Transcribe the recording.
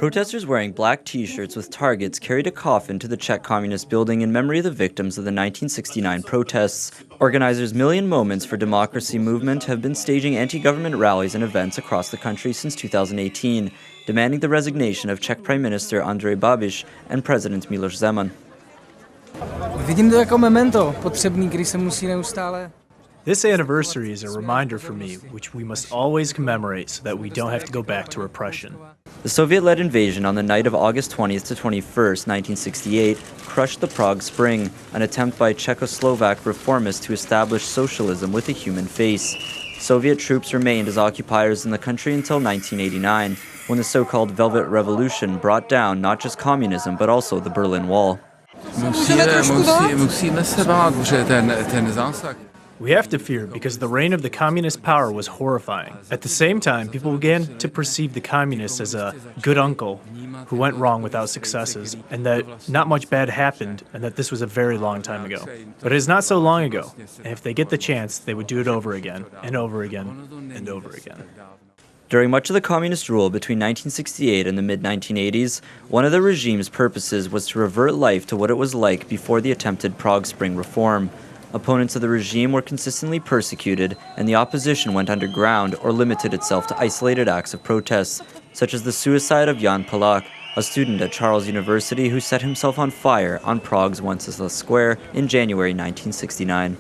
Protesters wearing black t-shirts with targets carried a coffin to the Czech Communist building in memory of the victims of the 1969 protests. Organizers' Million Moments for Democracy movement have been staging anti-government rallies and events across the country since 2018, demanding the resignation of Czech Prime Minister Andrej Babiš and President Miloš Zeman. Vidím to jako memento, potřebný, který se musí neustále. This anniversary is a reminder for me, which we must always commemorate so that we don't have to go back to repression. The Soviet-led invasion on the night of August 20th to 21st, 1968, crushed the Prague Spring, an attempt by Czechoslovak reformists to establish socialism with a human face. Soviet troops remained as occupiers in the country until 1989, when the so-called Velvet Revolution brought down not just communism, but also the Berlin Wall. We have to fear because the reign of the communist power was horrifying. At the same time, people began to perceive the communists as a good uncle who went wrong without successes, and that not much bad happened, and that this was a very long time ago. But it is not so long ago, and if they get the chance, they would do it over again, and over again, and over again. During much of the communist rule between 1968 and the mid-1980s, one of the regime's purposes was to revert life to what it was like before the attempted Prague Spring reform. Opponents of the regime were consistently persecuted, and the opposition went underground or limited itself to isolated acts of protest, such as the suicide of Jan Palach, a student at Charles University who set himself on fire on Prague's Wenceslas Square in January 1969.